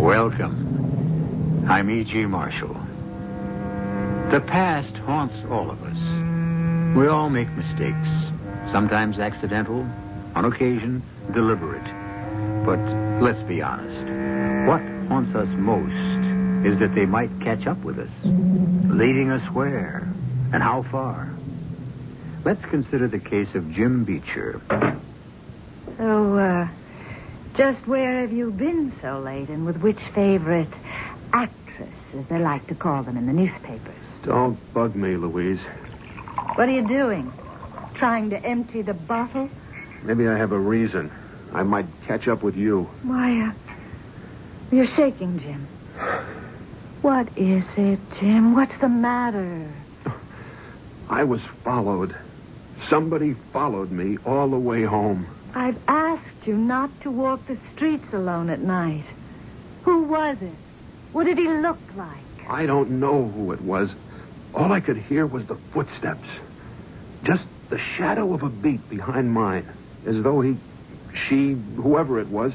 Welcome. I'm E.G. Marshall. The past haunts all of us. We all make mistakes, sometimes accidental, on occasion deliberate. But let's be honest. What haunts us most is that they might catch up with us, leading us where and how far. Let's consider the case of Jim Beecher. So, just where have you been so late, and with which favorite actress, as they like to call them in the newspapers? Don't bug me, Louise. What are you doing? Trying to empty the bottle? Maybe I have a reason. I might catch up with you. Why, you're shaking, Jim. What is it, Jim? What's the matter? I was followed. Somebody followed me all the way home. I've asked you not to walk the streets alone at night. Who was it? What did he look like? I don't know who it was. All I could hear was the footsteps. Just the shadow of a beat behind mine. As though she, whoever it was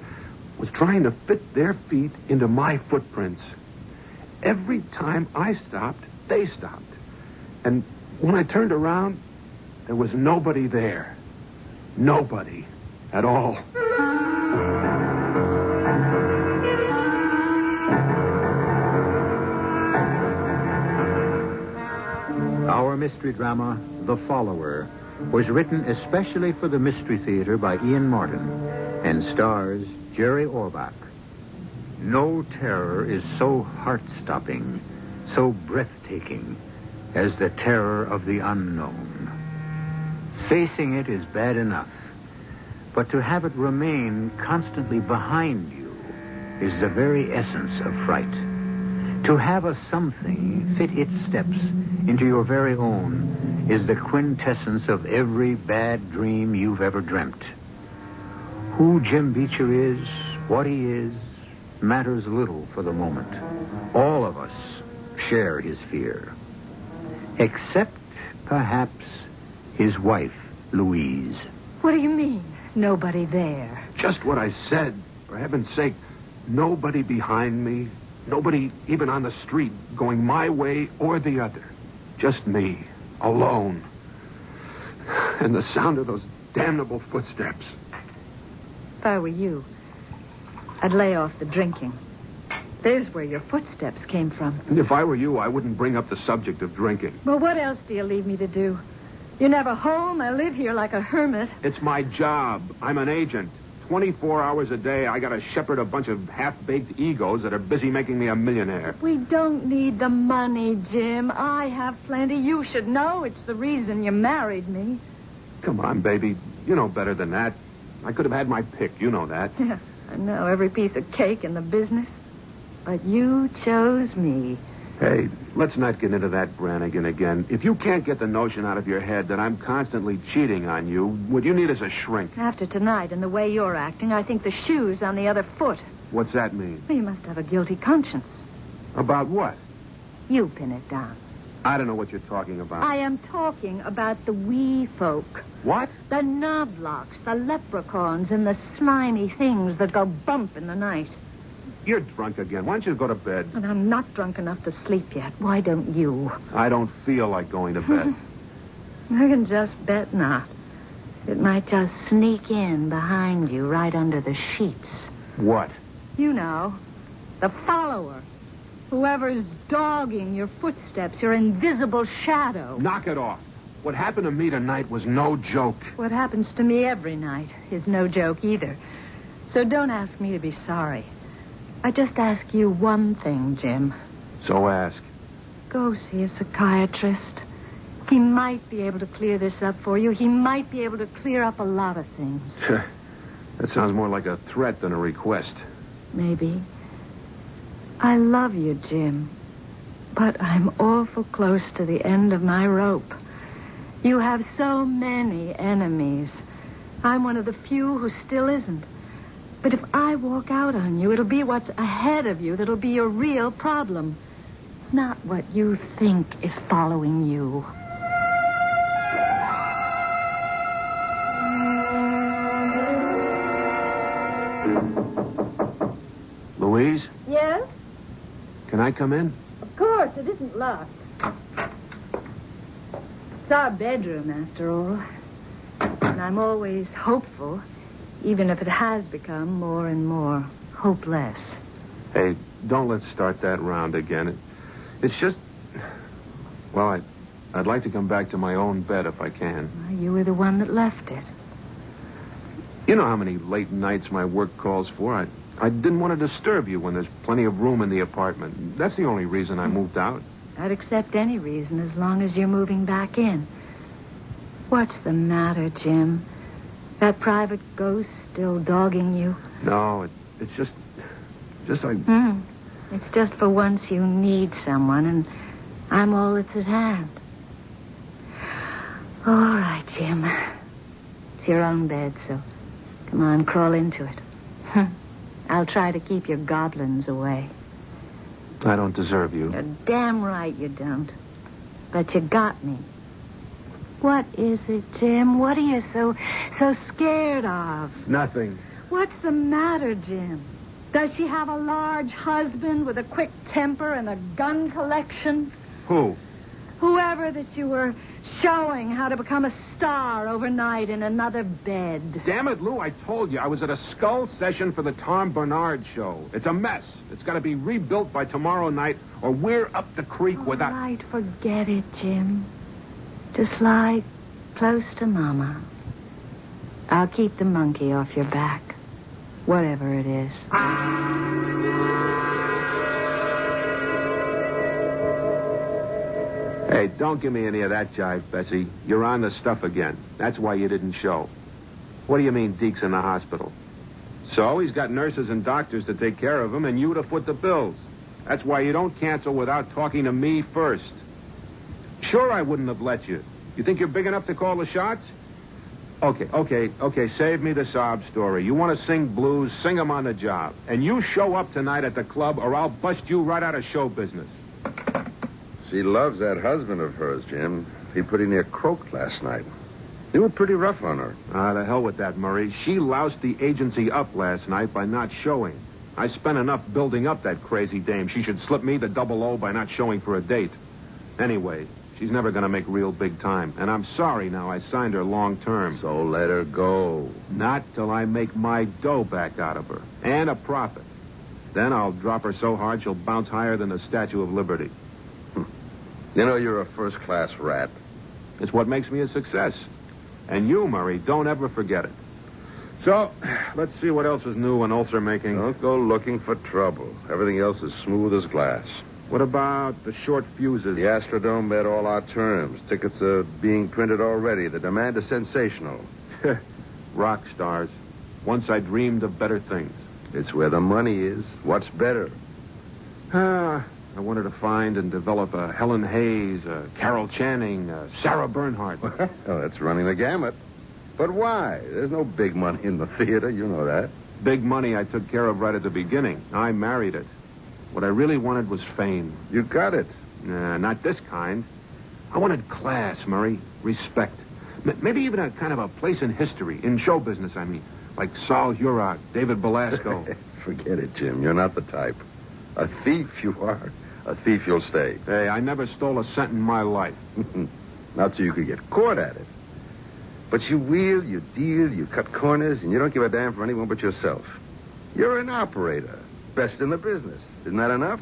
trying to fit their feet into my footprints. Every time I stopped, they stopped. And when I turned around, there was nobody there. Nobody at all. Our mystery drama, The Follower, was written especially for the Mystery Theater by Ian Martin and stars Jerry Orbach. No terror is so heart-stopping, so breathtaking as the terror of the unknown. Facing it is bad enough, but to have it remain constantly behind you is the very essence of fright. To have a something fit its steps into your very own is the quintessence of every bad dream you've ever dreamt. Who Jim Beecher is, what he is, matters little for the moment. All of us share his fear. Except, perhaps, his wife, Louise. What do you mean, nobody there? Just what I said. For heaven's sake, nobody behind me. Nobody even on the street going my way or the other. Just me, alone. And the sound of those damnable footsteps. If I were you, I'd lay off the drinking. There's where your footsteps came from. And if I were you, I wouldn't bring up the subject of drinking. Well, what else do you leave me to do? You're never home. I live here like a hermit. It's my job. I'm an agent. 24 hours a day, I gotta shepherd a bunch of half-baked egos that are busy making me a millionaire. We don't need the money, Jim. I have plenty. You should know it's the reason you married me. Come on, baby. You know better than that. I could have had my pick. You know that. Yeah, I know every piece of cake in the business. But you chose me. Hey, let's not get into that, Brannigan, again. If you can't get the notion out of your head that I'm constantly cheating on you, what you need is a shrink. After tonight and the way you're acting, I think the shoe's on the other foot. What's that mean? Well, you must have a guilty conscience. About what? You pin it down. I don't know what you're talking about. I am talking about the wee folk. What? The knobblocks, the leprechauns, and the slimy things that go bump in the night. You're drunk again. Why don't you go to bed? And I'm not drunk enough to sleep yet. Why don't you? I don't feel like going to bed. I can just bet not. It might just sneak in behind you right under the sheets. What? You know, the follower. Whoever's dogging your footsteps, your invisible shadow. Knock it off. What happened to me tonight was no joke. What happens to me every night is no joke either. So don't ask me to be sorry. I just ask you one thing, Jim. So ask. Go see a psychiatrist. He might be able to clear this up for you. He might be able to clear up a lot of things. That sounds more like a threat than a request. Maybe. I love you, Jim. But I'm awful close to the end of my rope. You have so many enemies. I'm one of the few who still isn't. But if I walk out on you, it'll be what's ahead of you that'll be your real problem. Not what you think is following you. Louise? Yes? I come in? Of course, it isn't locked. It's our bedroom, after all. And I'm always hopeful, even if it has become more and more hopeless. Hey, don't let's start that round again. It's just... Well, I'd like to come back to my own bed if I can. Well, you were the one that left it. You know how many late nights my work calls for? I didn't want to disturb you when there's plenty of room in the apartment. That's the only reason I moved out. I'd accept any reason as long as you're moving back in. What's the matter, Jim? That private ghost still dogging you? No, it's just like... It's just for once you need someone, and I'm all that's at hand. All right, Jim. It's your own bed, so come on, crawl into it. I'll try to keep your goblins away. I don't deserve you. You're damn right you don't. But you got me. What is it, Jim? What are you so scared of? Nothing. What's the matter, Jim? Does she have a large husband with a quick temper and a gun collection? Who? Whoever that you were showing how to become a star overnight in another bed. Damn it, Lou, I told you. I was at a skull session for the Tom Bernard show. It's a mess. It's got to be rebuilt by tomorrow night, or we're up the creek without... All right, forget it, Jim. Just lie close to Mama. I'll keep the monkey off your back. Whatever it is. Hey, don't give me any of that jive, Bessie. You're on the stuff again. That's why you didn't show. What do you mean Deke's in the hospital? So he's got nurses and doctors to take care of him, and you to foot the bills. That's why you don't cancel without talking to me first. Sure, I wouldn't have let you. You think you're big enough to call the shots? Okay, save me the sob story. You want to sing blues, sing them on the job. And you show up tonight at the club, or I'll bust you right out of show business. She loves that husband of hers, Jim. He pretty near croaked last night. You were pretty rough on her. The hell with that, Murray. She loused the agency up last night by not showing. I spent enough building up that crazy dame. She should slip me the double O by not showing for a date. Anyway, she's never going to make real big time. And I'm sorry now I signed her long term. So let her go. Not till I make my dough back out of her. And a profit. Then I'll drop her so hard she'll bounce higher than the Statue of Liberty. You know, you're a first-class rat. It's what makes me a success. And you, Murray, don't ever forget it. So, let's see what else is new and ulcer making. Don't go looking for trouble. Everything else is smooth as glass. What about the short fuses? The Astrodome met all our terms. Tickets are being printed already. The demand is sensational. Rock stars. Once I dreamed of better things. It's where the money is. What's better? I wanted to find and develop a Helen Hayes, a Carol Channing, a Sarah Bernhardt. Oh, that's running the gamut. But why? There's no big money in the theater. You know that. Big money I took care of right at the beginning. I married it. What I really wanted was fame. You got it. Nah, not this kind. I wanted class, Murray. Respect. Maybe even a kind of a place in history. In show business, I mean. Like Sol Hurok, David Belasco. Forget it, Jim. You're not the type. A thief you are. A thief you'll stay. Hey, I never stole a cent in my life. Not so you could get caught at it. But you wheel, you deal, you cut corners, and you don't give a damn for anyone but yourself. You're an operator. Best in the business. Isn't that enough?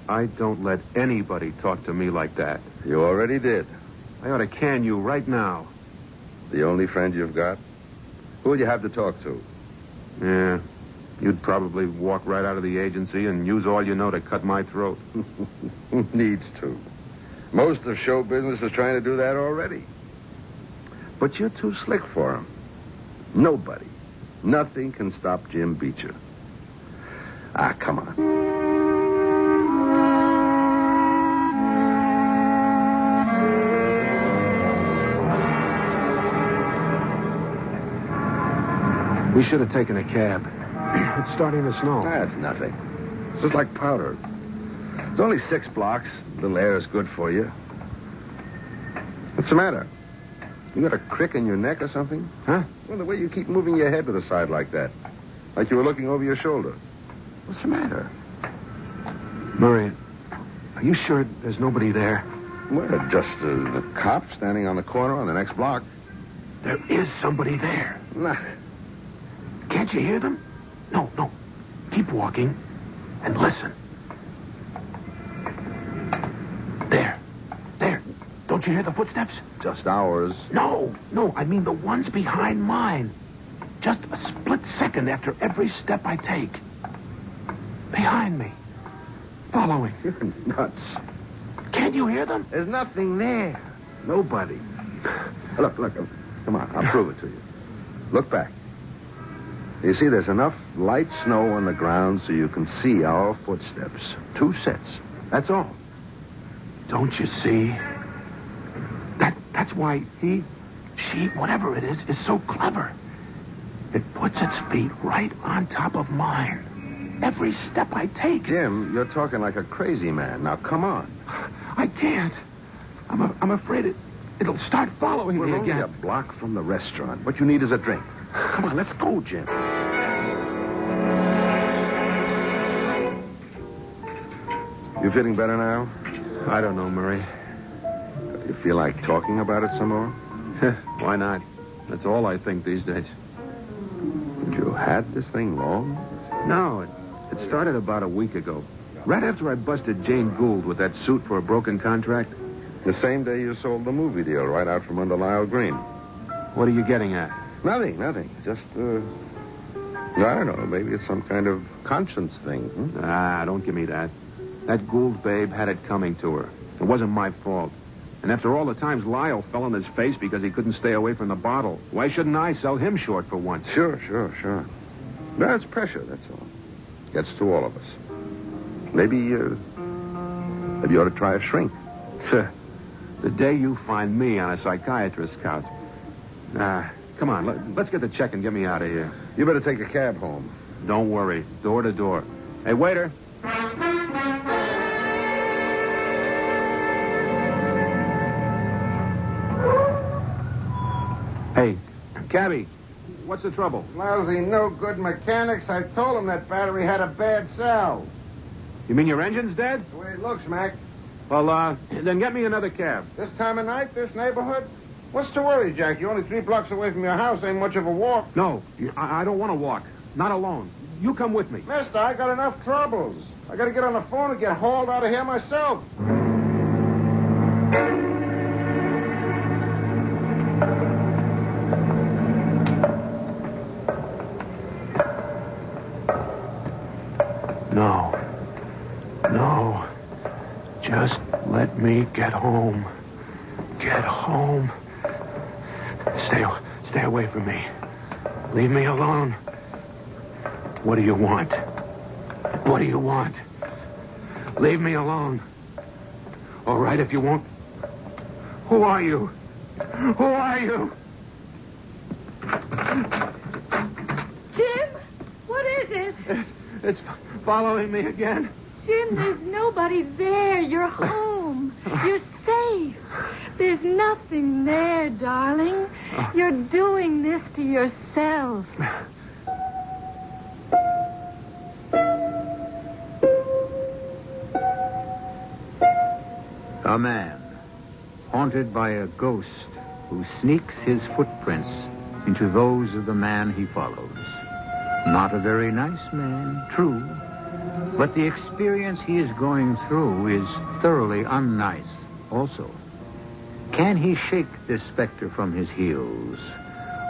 I don't let anybody talk to me like that. You already did. I ought to can you right now. The only friend you've got? Who would you have to talk to? Yeah. You'd probably walk right out of the agency and use all you know to cut my throat. Who needs to? Most of show business is trying to do that already. But you're too slick for him. Nobody, nothing can stop Jim Beecher. Come on. We should have taken a cab. It's starting to snow. That's nothing. It's just like powder. It's only 6 blocks. A little air is good for you. What's the matter? You got a crick in your neck or something? Huh? Well, the way you keep moving your head to the side like that. Like you were looking over your shoulder. What's the matter? Murray, Are you sure there's nobody there? Well, just the cop standing on the corner on the next block. There is somebody there. Nah. Can't you hear them? No. Keep walking and listen. There. Don't you hear the footsteps? Just ours. No. I mean the ones behind mine. Just a split second after every step I take. Behind me. Following. You're nuts. Can't you hear them? There's nothing there. Nobody. Look. Come on, I'll prove it to you. Look back. You see, there's enough light snow on the ground so you can see our footsteps. 2 sets. That's all. Don't you see? That's why she, whatever it is so clever. It puts its feet right on top of mine. Every step I take. Jim, you're talking like a crazy man. Now, come on. I can't. I'm afraid it'll start following me We're again. only a block from the restaurant. What you need is a drink. Come on, let's go, Jim. You feeling better now? I don't know, Murray. You feel like talking about it some more? Why not? That's all I think these days. You had this thing long? No, it started about a week ago. Right after I busted Jane Gould with that suit for a broken contract. The same day you sold the movie deal right out from under Lyle Green. What are you getting at? Nothing. Just, I don't know. Maybe it's some kind of conscience thing. Don't give me that. That Gould babe had it coming to her. It wasn't my fault. And after all the times Lyle fell on his face because he couldn't stay away from the bottle, why shouldn't I sell him short for once? Sure. No, it's pressure, that's all. Gets to all of us. Maybe you ought to try a shrink. The day you find me on a psychiatrist's couch. Come on, let's get the check and get me out of here. You better take a cab home. Don't worry. Door to door. Hey, waiter. Hey, cabbie, what's the trouble? Lousy, no-good mechanics. I told him that battery had a bad cell. You mean your engine's dead? The way it looks, Mac. Well, then get me another cab. This time of night, this neighborhood? What's to worry, Jack? You're only 3 blocks away from your house. Ain't much of a walk. No, I don't want to walk. Not alone. You come with me. Mister, I got enough troubles. I got to get on the phone and get hauled out of here myself. No. Just let me get home. Get home. Stay away from me. Leave me alone. What do you want? What do you want? Leave me alone. All right, if you won't. Who are you? Who are you? Jim, what is it? It's following me again. Jim, there's nobody there. You're home. You're safe. There's nothing there, darling. You're doing this to yourself. A man, haunted by a ghost who sneaks his footprints into those of the man he follows. Not a very nice man, true, but the experience he is going through is thoroughly unnice also. Can he shake this specter from his heels,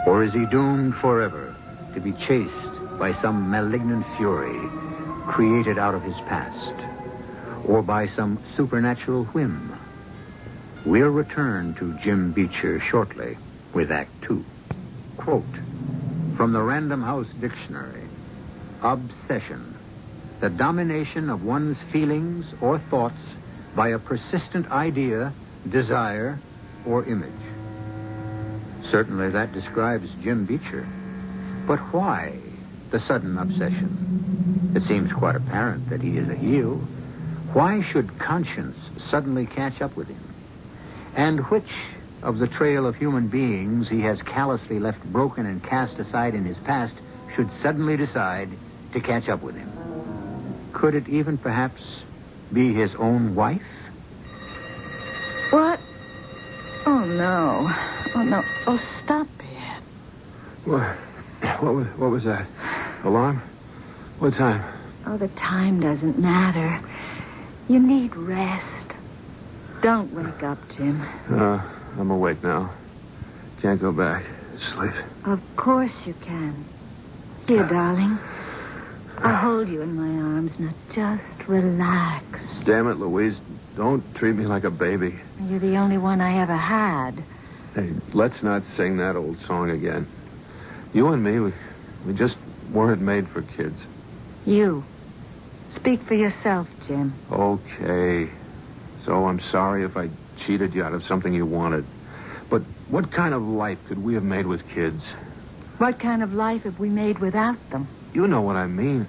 or is he doomed forever to be chased by some malignant fury created out of his past, or by some supernatural whim? We'll return to Jim Beecher shortly with Act 2. Quote from the Random House Dictionary: obsession, the domination of one's feelings or thoughts by a persistent idea, desire, or image. Certainly that describes Jim Beecher. But why the sudden obsession? It seems quite apparent that he is a heel. Why should conscience suddenly catch up with him? And which of the trail of human beings he has callously left broken and cast aside in his past should suddenly decide to catch up with him? Could it even perhaps be his own wife? What? Oh, no. Oh, no. Oh, stop it. What was that? Alarm? What time? Oh, the time doesn't matter. You need rest. Don't wake up, Jim. I'm awake now. Can't go back. Sleep. Of course you can. Here, darling. I'll hold you in my arms. Now, just relax. Damn it, Louise. Don't treat me like a baby. You're the only one I ever had. Hey, let's not sing that old song again. You and me, we just weren't made for kids. You. Speak for yourself, Jim. Okay. So I'm sorry if I cheated you out of something you wanted. But what kind of life could we have made with kids? What kind of life have we made without them? You know what I mean.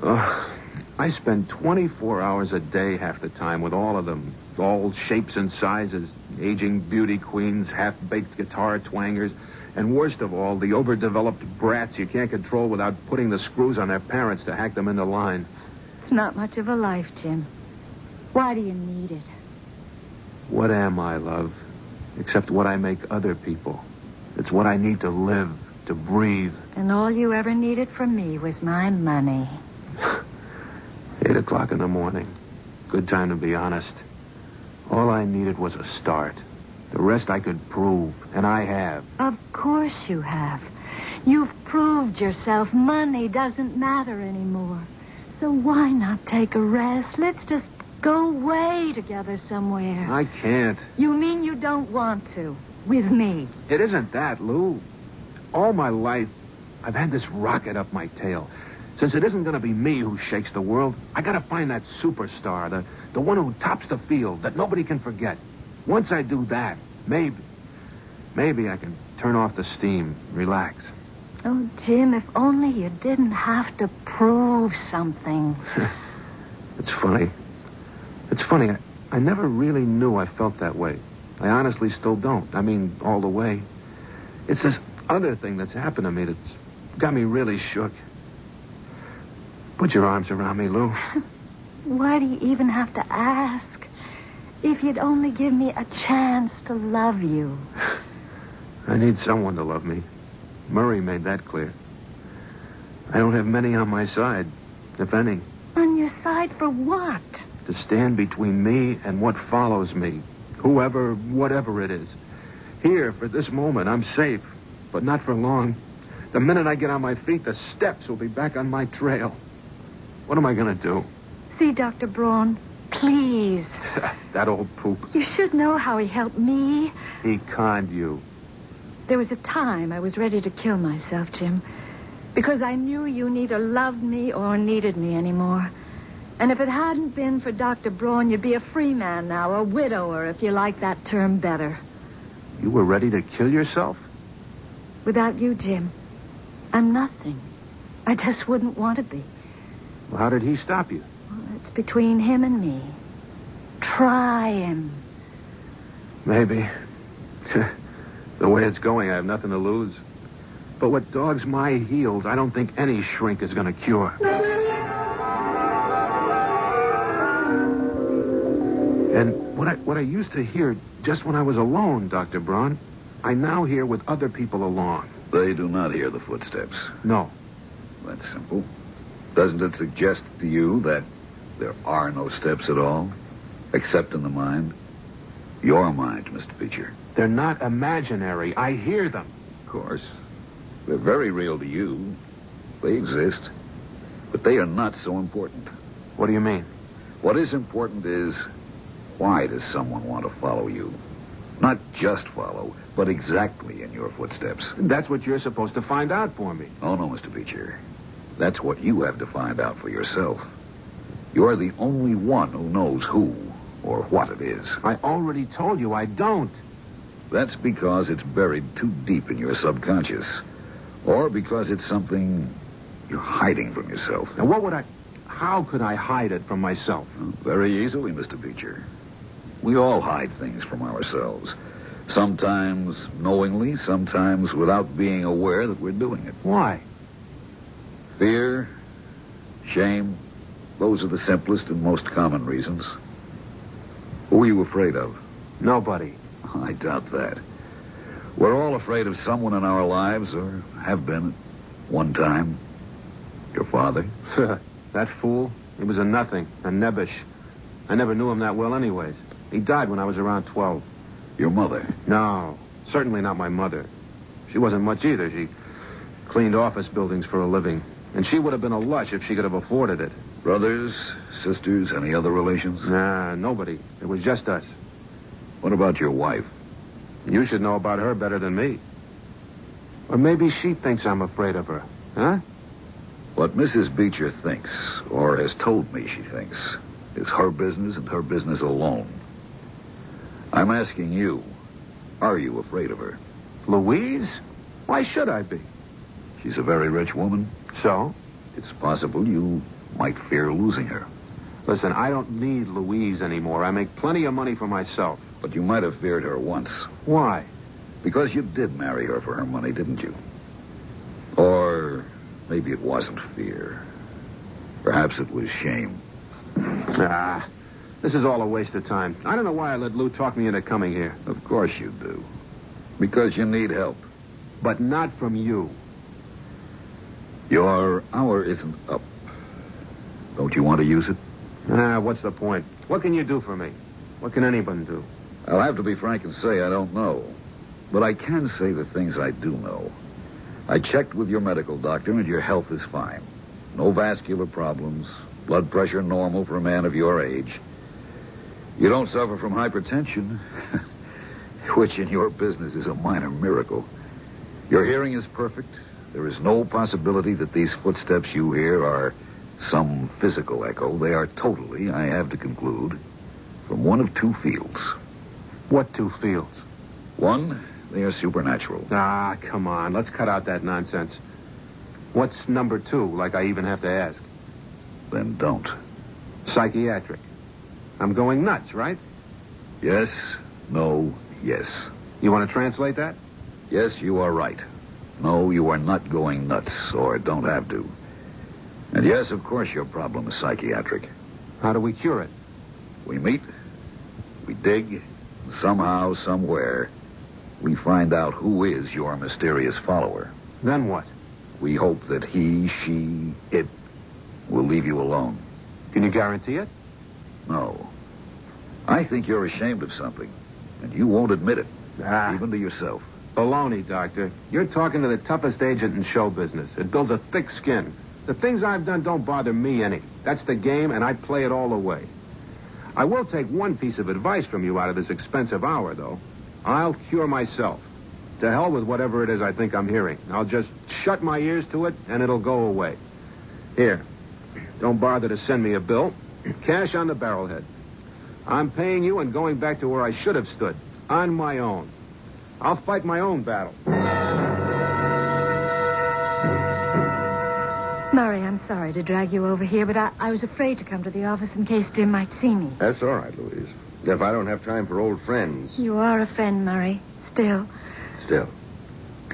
I spend 24 hours a day half the time with all of them. All shapes and sizes. Aging beauty queens, half-baked guitar twangers, and worst of all, the overdeveloped brats you can't control without putting the screws on their parents to hack them into line. It's not much of a life, Jim. Why do you need it? What am I, love? Except what I make other people. It's what I need to live, to breathe. And all you ever needed from me was my money. 8 o'clock in the morning. Good time to be honest. All I needed was a start. The rest I could prove, and I have. Of course you have. You've proved yourself. Money doesn't matter anymore. So why not take a rest? Let's just go away together somewhere. I can't. You mean you don't want to? With me? It isn't that, Lou. All my life, I've had this rocket up my tail. Since it isn't going to be me who shakes the world, I got to find that superstar, the one who tops the field, that nobody can forget. Once I do that, maybe I can turn off the steam, relax. Oh, Jim, if only you didn't have to prove something. It's funny. It's funny. I never really knew I felt that way. I honestly still don't. I mean, all the way. It's this other thing that's happened to me that's got me really shook. Put your arms around me, Lou. Why do you even have to ask? If you'd only give me a chance to love you. I need someone to love me. Murray made that clear. I don't have many on my side, if any. On your side for what? To stand between me and what follows me. Whoever, whatever it is. Here, for this moment, I'm safe. But not for long. The minute I get on my feet, the steps will be back on my trail. What am I going to do? See Dr. Braun, please. That old poop. You should know how he helped me. He conned you. There was a time I was ready to kill myself, Jim. Because I knew you neither loved me or needed me anymore. And if it hadn't been for Dr. Braun, you'd be a free man now, a widower, if you like that term better. You were ready to kill yourself? Without you, Jim, I'm nothing. I just wouldn't want to be. Well, how did he stop you? Well, it's between him and me. Try him. Maybe. The way it's going, I have nothing to lose. But what dogs my heels, I don't think any shrink is going to cure. And what I used to hear just when I was alone, Dr. Braun, I now hear with other people along. They do not hear the footsteps. No. That's simple. Doesn't it suggest to you that there are no steps at all, except in the mind? Your mind, Mr. Beecher. They're not imaginary. I hear them. Of course. They're very real to you. They exist. But they are not so important. What do you mean? What is important is, why does someone want to follow you? Not just follow, but exactly in your footsteps. That's what you're supposed to find out for me. Oh, no, Mr. Beecher. That's what you have to find out for yourself. You're the only one who knows who or what it is. I already told you I don't. That's because it's buried too deep in your subconscious. Or because it's something you're hiding from yourself. Now, how could I hide it from myself? Very easily, Mr. Beecher. We all hide things from ourselves. Sometimes knowingly, sometimes without being aware that we're doing it. Why? Fear, shame, Those are the simplest and most common reasons. Who are you afraid of? Nobody. I doubt that. We're all afraid of someone in our lives, or have been at one time. Your father? That fool? He was a nothing, a nebbish. I never knew him that well anyways. He died when I was around 12. Your mother? No, certainly not my mother. She wasn't much either. She cleaned office buildings for a living. And she would have been a lush if she could have afforded it. Brothers, sisters, any other relations? Nah, nobody. It was just us. What about your wife? You should know about her better than me. Or maybe she thinks I'm afraid of her. Huh? What Mrs. Beecher thinks, or has told me she thinks, is her business and her business alone. I'm asking you, are you afraid of her? Louise? Why should I be? She's a very rich woman. So? It's possible you might fear losing her. Listen, I don't need Louise anymore. I make plenty of money for myself. But you might have feared her once. Why? Because you did marry her for her money, didn't you? Or maybe it wasn't fear. Perhaps it was shame. This is all a waste of time. I don't know why I let Lou talk me into coming here. Of course you do. Because you need help. But not from you. Your hour isn't up. Don't you want to use it? What's the point? What can you do for me? What can anyone do? I'll have to be frank and say I don't know. But I can say the things I do know. I checked with your medical doctor, and your health is fine. No vascular problems. Blood pressure normal for a man of your age. You don't suffer from hypertension, which in your business is a minor miracle. Your hearing is perfect. There is no possibility that these footsteps you hear are some physical echo. They are totally, I have to conclude, from one of two fields. What two fields? One, they are supernatural. Come on. Let's cut out that nonsense. What's number two, like I even have to ask? Then don't. Psychiatric. I'm going nuts, right? Yes, no, yes. You want to translate that? Yes, you are right. No, you are not going nuts, or don't have to. And yes, of course, your problem is psychiatric. How do we cure it? We meet, we dig, and somehow, somewhere, we find out who is your mysterious follower. Then what? We hope that he, she, it will leave you alone. Can you guarantee it? No. I think you're ashamed of something, and you won't admit it, even to yourself. Baloney, Doctor. You're talking to the toughest agent in show business. It builds a thick skin. The things I've done don't bother me any. That's the game, and I play it all the way. I will take one piece of advice from you out of this expensive hour, though. I'll cure myself. To hell with whatever it is I think I'm hearing. I'll just shut my ears to it, and it'll go away. Here. Don't bother to send me a bill. Cash on the barrelhead. I'm paying you and going back to where I should have stood. On my own. I'll fight my own battle. Murray, I'm sorry to drag you over here, but I was afraid to come to the office in case Jim might see me. That's all right, Louise. If I don't have time for old friends. You are a friend, Murray. Still. Still.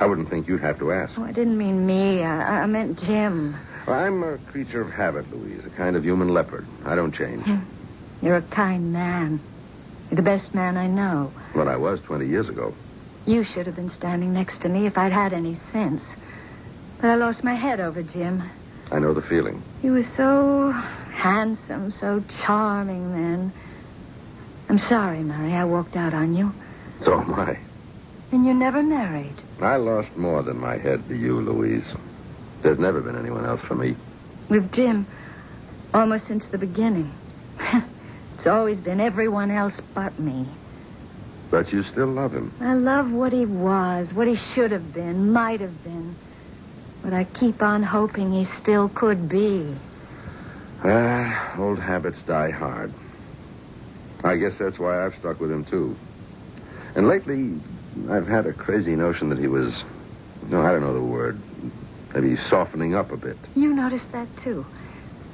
I wouldn't think you'd have to ask. Oh, I didn't mean me. I meant Jim. Well, I'm a creature of habit, Louise. A kind of human leopard. I don't change. You're a kind man. You're the best man I know. Well, I was 20 years ago. You should have been standing next to me if I'd had any sense. But I lost my head over Jim. I know the feeling. He was so handsome, so charming then. I'm sorry, Murray. I walked out on you. So am I. And you never married. I lost more than my head to you, Louise. There's never been anyone else for me. With Jim, almost since the beginning. It's always been everyone else but me. But you still love him. I love what he was, what he should have been, might have been. But I keep on hoping he still could be. Old habits die hard. I guess that's why I've stuck with him, too. And lately, I've had a crazy notion that he was... No, I don't know the word. Maybe softening up a bit. You noticed that, too.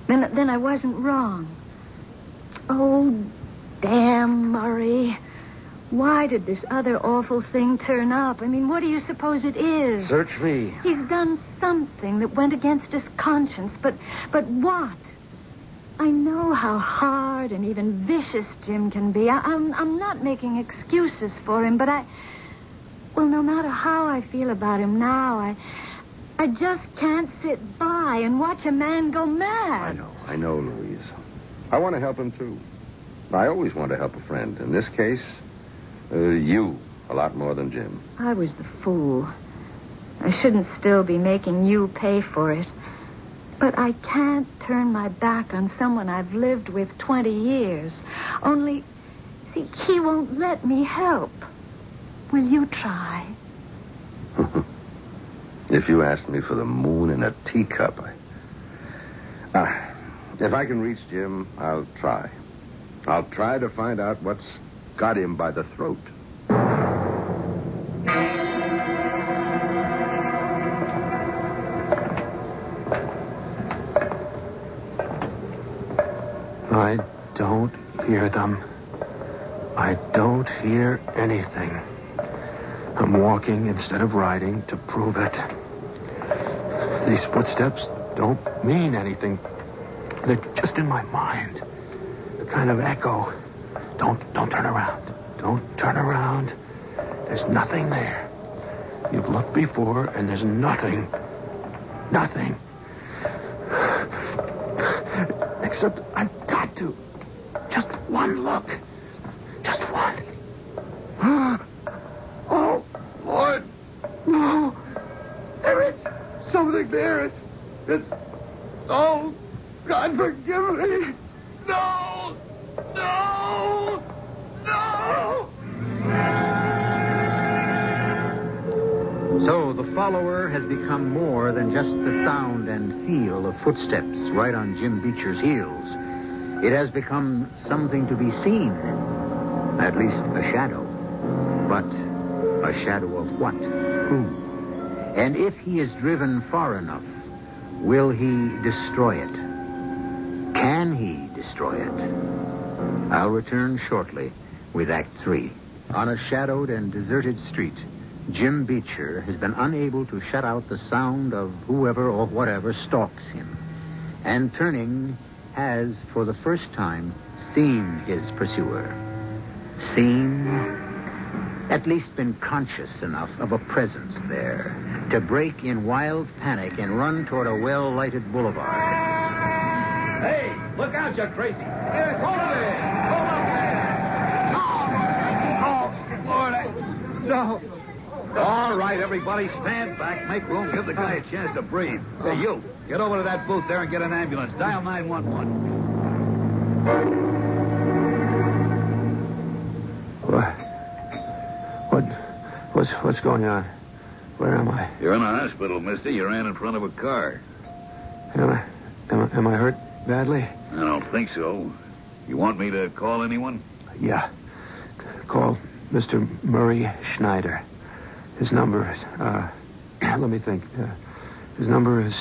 Then I wasn't wrong. Oh, damn, Murray. Why did this other awful thing turn up? I mean, what do you suppose it is? Search me. He's done something that went against his conscience, but what? I know how hard and even vicious Jim can be. I'm not making excuses for him, but well, no matter how I feel about him now, I just can't sit by and watch a man go mad. I know, Louise. I want to help him, too. I always want to help a friend. In this case, you, a lot more than Jim. I was the fool. I shouldn't still be making you pay for it. But I can't turn my back on someone I've lived with 20 years. Only, see, he won't let me help. Will you try? If you asked me for the moon in a teacup, if I can reach Jim, I'll try. I'll try to find out what's got him by the throat. I don't hear them. I don't hear anything. I'm walking instead of riding to prove it. These footsteps don't mean anything. They're just in my mind. A kind of echo. Don't turn around. Don't turn around. There's nothing there. You've looked before, and there's nothing. Nothing. Except I've got to. Just one look. Just one. Oh, Lord. No. There is something there. It's... Oh, God, forgive me. No. No. No. So the follower has become more than just the sound and feel of footsteps right on Jim Beecher's heels. It has become something to be seen. At least a shadow. But a shadow of what? Who? And if he is driven far enough, will he destroy it? Can he destroy it? I'll return shortly with Act 3. On a shadowed and deserted street, Jim Beecher has been unable to shut out the sound of whoever or whatever stalks him. And turning, has, for the first time, seen his pursuer. Seen, at least been conscious enough of a presence there to break in wild panic and run toward a well-lighted boulevard. Hey, look out, you crazy. Yeah, hold it there. Hold up there. Oh, Lord, no. All right, everybody, stand back. Make room. Give the guy a chance to breathe. Hey, you, get over to that booth there and get an ambulance. Dial 911. What's going on? Where am I? You're in a hospital, mister. You ran in front of a car. Am I hurt badly? I don't think so. You want me to call anyone? Yeah. Call Mr. Murray Schneider. His number is, let me think. His number is...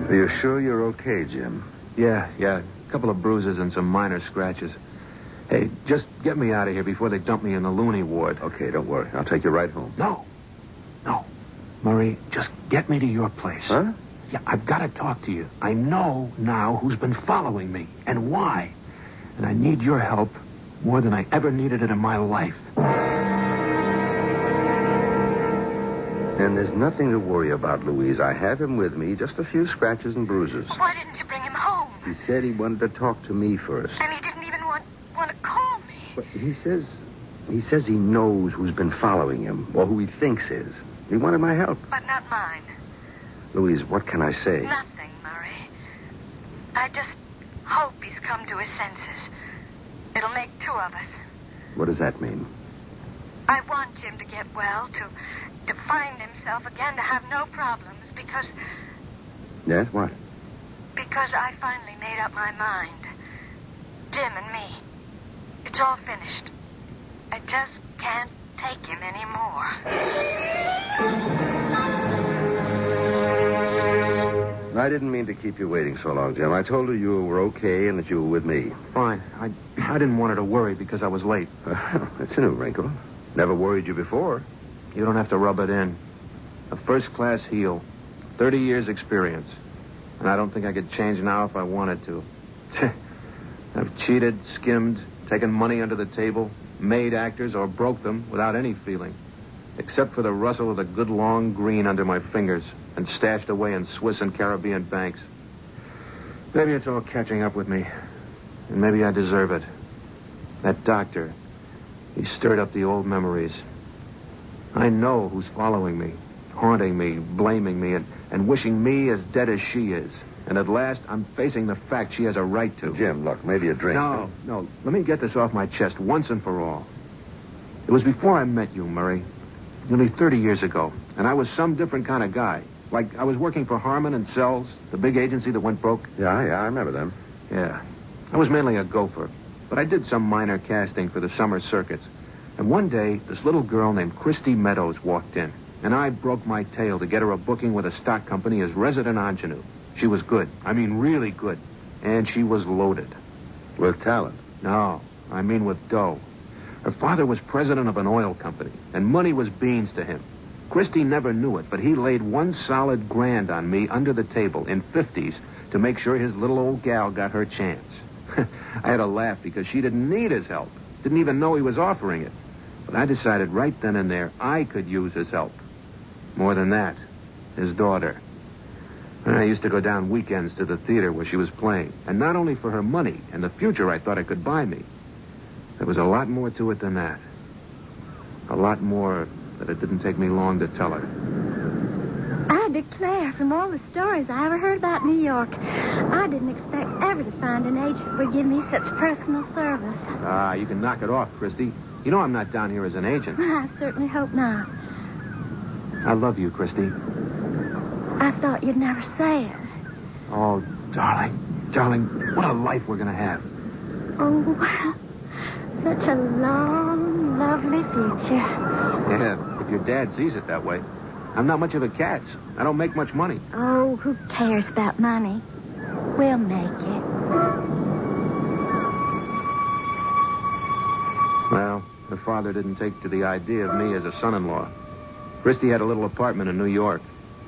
Are you sure you're okay, Jim? Yeah. A couple of bruises and some minor scratches. Hey, just get me out of here before they dump me in the loony ward. Okay, don't worry. I'll take you right home. No. Murray, just get me to your place. Huh? Yeah, I've got to talk to you. I know now who's been following me and why. And I need your help more than I ever needed it in my life. And there's nothing to worry about, Louise. I have him with me, just a few scratches and bruises. Why didn't you bring him home? He said he wanted to talk to me first. And he didn't even want to call me. But he says he knows who's been following him, or who he thinks is. He wanted my help. But not mine. Louise, what can I say? Nothing, Murray. I just hope he's come to his senses. It'll make two of us. What does that mean? I want Jim to get well, to find himself again, to have no problems, because... Yes, what? Because I finally made up my mind. Jim and me. It's all finished. I just can't take him anymore. I didn't mean to keep you waiting so long, Jim. I told her you were okay and that you were with me. Fine. I didn't want her to worry because I was late. That's a new wrinkle. Never worried you before. You don't have to rub it in. A first-class heel. 30 years experience. And I don't think I could change now if I wanted to. I've cheated, skimmed, taken money under the table, made actors, or broke them without any feeling. Except for the rustle of the good long green under my fingers and stashed away in Swiss and Caribbean banks. Maybe it's all catching up with me. And maybe I deserve it. That doctor, he stirred up the old memories. I know who's following me, haunting me, blaming me, and wishing me as dead as she is. And at last, I'm facing the fact she has a right to. Jim, look, maybe a drink. No. Let me get this off my chest once and for all. It was before I met you, Murray. Nearly 30 years ago. And I was some different kind of guy. Like, I was working for Harmon and Sells, the big agency that went broke. Yeah, I remember them. Yeah. I was mainly a gopher. But I did some minor casting for the summer circuits. And one day, this little girl named Christie Meadows walked in. And I broke my tail to get her a booking with a stock company as resident ingenue. She was good. I mean, really good. And she was loaded. With talent? No, I mean with dough. Her father was president of an oil company, and money was beans to him. Christie never knew it, but he laid one solid grand on me under the table in 50s to make sure his little old gal got her chance. I had a laugh because she didn't need his help. Didn't even know he was offering it. But I decided right then and there I could use his help. More than that, his daughter. I used to go down weekends to the theater where she was playing. And not only for her money and the future I thought it could buy me. There was a lot more to it than that. A lot more that it didn't take me long to tell her. I declare, from all the stories I ever heard about New York, I didn't expect ever to find an agent that would give me such personal service. You can knock it off, Christie. You know I'm not down here as an agent. I certainly hope not. I love you, Christie. I thought you'd never say it. Oh, darling, what a life we're going to have. Oh, such a long, lovely future. Yeah, if your dad sees it that way. I'm not much of a catch. I don't make much money. Oh, who cares about money? We'll make it. Well, her father didn't take to the idea of me as a son-in-law. Christie had a little apartment in New York.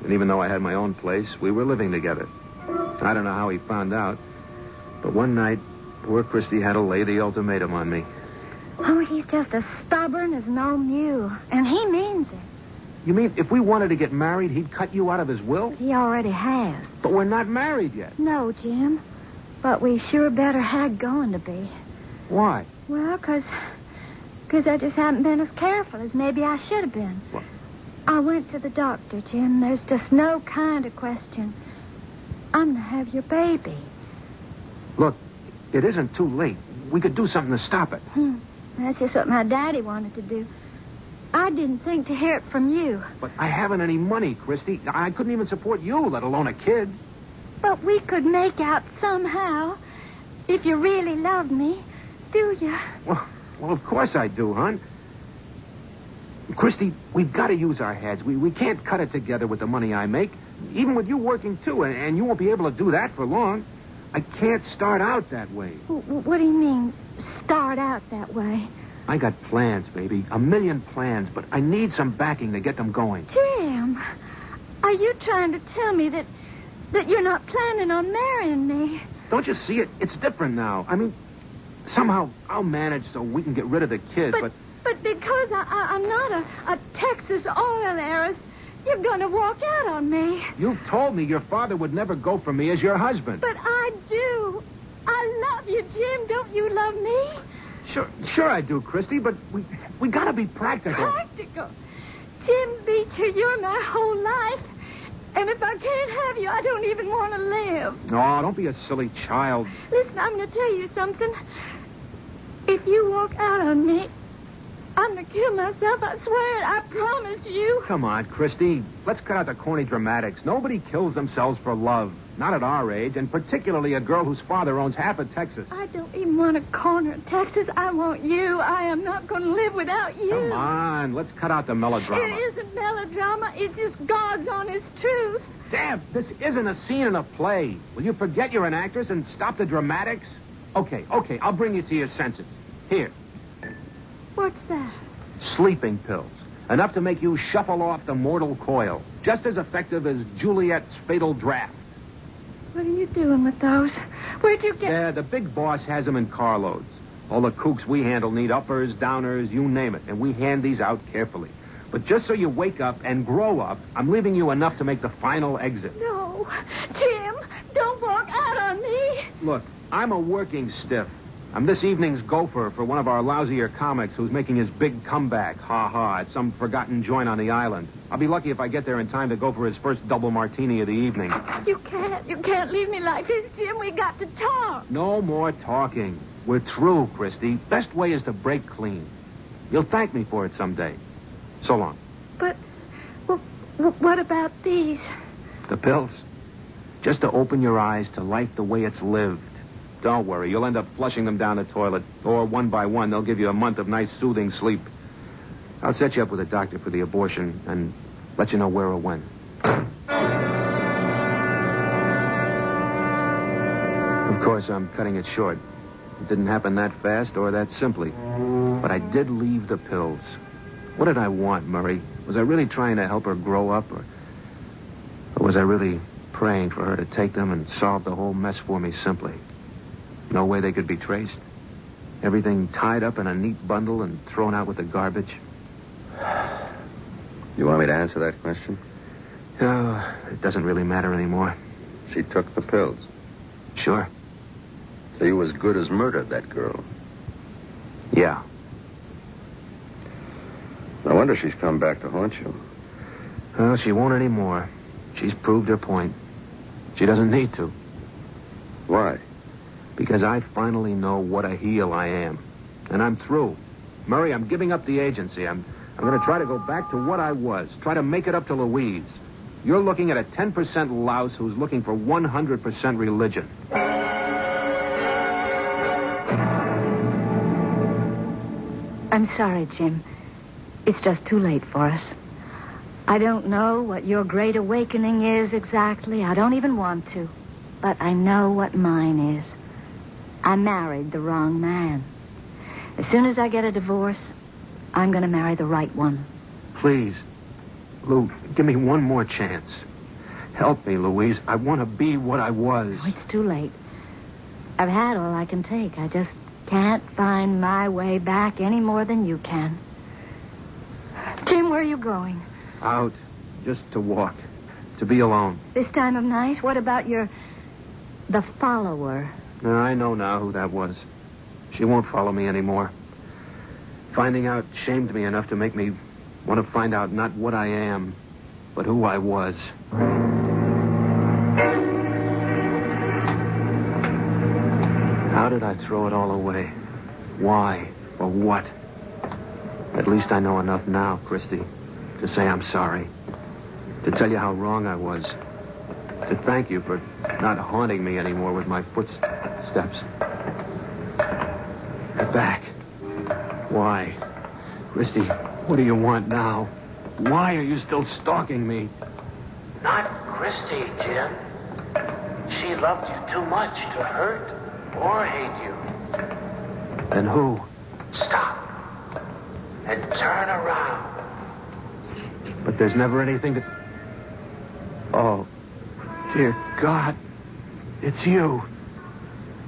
And even though I had my own place, we were living together. I don't know how he found out. But one night, poor Christie had to lay the ultimatum on me. Oh, he's just as stubborn as an old mule. And he means it. You mean if we wanted to get married, he'd cut you out of his will? He already has. But we're not married yet. No, Jim. But we sure better had going to be. Why? Well, because I just haven't been as careful as maybe I should have been. What? I went to the doctor, Jim. There's just no kind of question. I'm going to have your baby. Look, it isn't too late. We could do something to stop it. That's just what my daddy wanted to do. I didn't think to hear it from you. But I haven't any money, Christie. I couldn't even support you, let alone a kid. But we could make out somehow. If you really loved me, do you? Well, of course I do, hon. Christie, we've got to use our heads. We can't cut it together with the money I make. Even with you working, too, and you won't be able to do that for long. I can't start out that way. What do you mean, start out that way? I got plans, baby. 1,000,000 plans, but I need some backing to get them going. Jim, are you trying to tell me that you're not planning on marrying me? Don't you see it? It's different now. I mean, somehow I'll manage so we can get rid of the kid, but because I'm not a Texas oil heiress, you're going to walk out on me. You've told me your father would never go for me as your husband. But I do. I love you, Jim. Don't you love me? Sure I do, Christie, but we got to be practical. Practical? Jim Beecher, you're my whole life. And if I can't have you, I don't even want to live. No, don't be a silly child. Listen, I'm going to tell you something. If you walk out on me, I'm going to kill myself. I swear it. I promise you. Come on, Christie. Let's cut out the corny dramatics. Nobody kills themselves for love. Not at our age, and particularly a girl whose father owns half of Texas. I don't even want a corner of Texas. I want you. I am not going to live without you. Come on. Let's cut out the melodrama. It isn't melodrama. It's just God's honest truth. Damn, this isn't a scene in a play. Will you forget you're an actress and stop the dramatics? Okay. I'll bring you to your senses. Here. What's that? Sleeping pills. Enough to make you shuffle off the mortal coil. Just as effective as Juliet's fatal draft. What are you doing with those? Where'd you get... Yeah, the big boss has them in carloads. All the kooks we handle need uppers, downers, you name it. And we hand these out carefully. But just so you wake up and grow up, I'm leaving you enough to make the final exit. No. Jim, don't walk out on me. Look, I'm a working stiff. I'm this evening's gopher for one of our lousier comics who's making his big comeback, ha-ha, at some forgotten joint on the island. I'll be lucky if I get there in time to go for his first double martini of the evening. You can't leave me like this, Jim. We got to talk. No more talking. We're through, Christie. Best way is to break clean. You'll thank me for it someday. So long. But, what about these? The pills. Just to open your eyes to life the way it's lived. Don't worry, you'll end up flushing them down the toilet. Or one by one, they'll give you a month of nice, soothing sleep. I'll set you up with a doctor for the abortion and let you know where or when. Of course, I'm cutting it short. It didn't happen that fast or that simply. But I did leave the pills. What did I want, Murray? Was I really trying to help her grow up? Or was I really praying for her to take them and solve the whole mess for me simply? No way they could be traced. Everything tied up in a neat bundle and thrown out with the garbage. You want me to answer that question? Oh, it doesn't really matter anymore. She took the pills. Sure. So you as good as murdered that girl. Yeah. No wonder she's come back to haunt you. Well, she won't anymore. She's proved her point. She doesn't need to. Why? Because I finally know what a heel I am. And I'm through. Murray, I'm giving up the agency. I'm going to try to go back to what I was. Try to make it up to Louise. You're looking at a 10% louse who's looking for 100% religion. I'm sorry, Jim. It's just too late for us. I don't know what your great awakening is exactly. I don't even want to. But I know what mine is. I married the wrong man. As soon as I get a divorce, I'm going to marry the right one. Please, Lou, give me one more chance. Help me, Louise. I want to be what I was. Oh, it's too late. I've had all I can take. I just can't find my way back any more than you can. Jim, where are you going? Out. Just to walk. To be alone. This time of night? What about the follower? I know now who that was. She won't follow me anymore. Finding out shamed me enough to make me want to find out not what I am, but who I was. How did I throw it all away? Why? Or what? At least I know enough now, Christie, to say I'm sorry. To tell you how wrong I was. To thank you for not haunting me anymore with my footsteps. You're back. Why? Christie, what do you want now? Why are you still stalking me? Not Christie, Jim. She loved you too much to hurt or hate you. Then who? Stop. And turn around. But there's never anything to... Oh, dear God. It's you.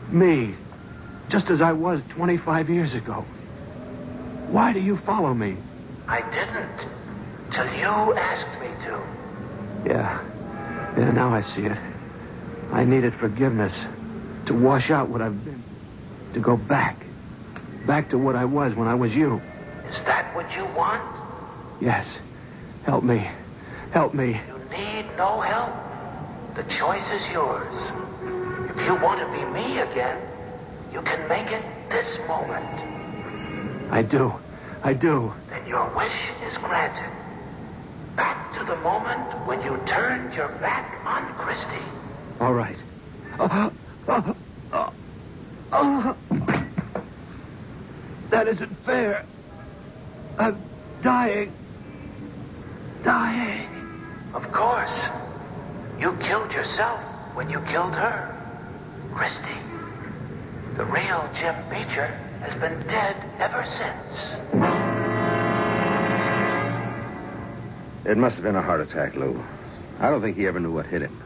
Me. Just as I was 25 years ago. Why do you follow me? I didn't. Till you asked me to. Yeah, now I see it. I needed forgiveness. To wash out what I've been. To go back. Back to what I was when I was you. Is that what you want? Yes. Help me. Help me. You need no help. The choice is yours. If you want to be me again, you can make it this moment. I do. Then your wish is granted. Back to the moment when you turned your back on Christie. All right. That isn't fair. I'm dying. Of course. You killed yourself when you killed her. Christie. The real Jim Beecher has been dead ever since. It must have been a heart attack, Lou. I don't think he ever knew what hit him.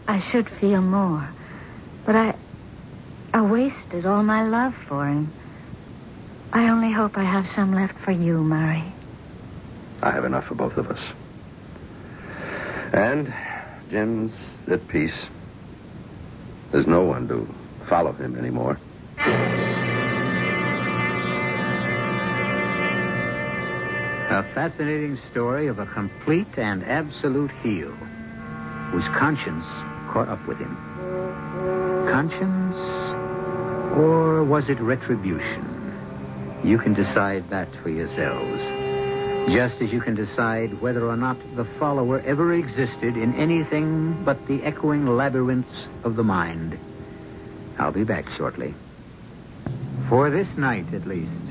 I should feel more. But I wasted all my love for him. I only hope I have some left for you, Murray. I have enough for both of us. And Jim's at peace. There's no one to follow him anymore. A fascinating story of a complete and absolute heel whose conscience caught up with him. Conscience, or was it retribution? You can decide that for yourselves. Just as you can decide whether or not the follower ever existed in anything but the echoing labyrinths of the mind. I'll be back shortly. For this night, at least,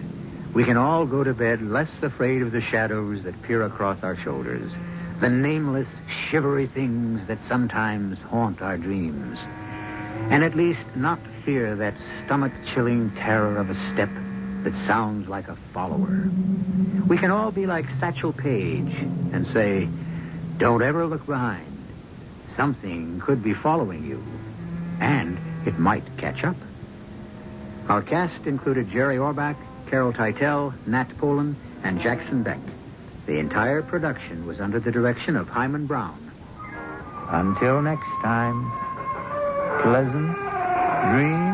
we can all go to bed less afraid of the shadows that peer across our shoulders, the nameless, shivery things that sometimes haunt our dreams, and at least not fear that stomach-chilling terror of a step that sounds like a follower. We can all be like Satchel Paige and say, don't ever look behind. Something could be following you, and it might catch up. Our cast included Jerry Orbach, Carol Teitel, Nat Polen, and Jackson Beck. The entire production was under the direction of Hyman Brown. Until next time, pleasant dreams.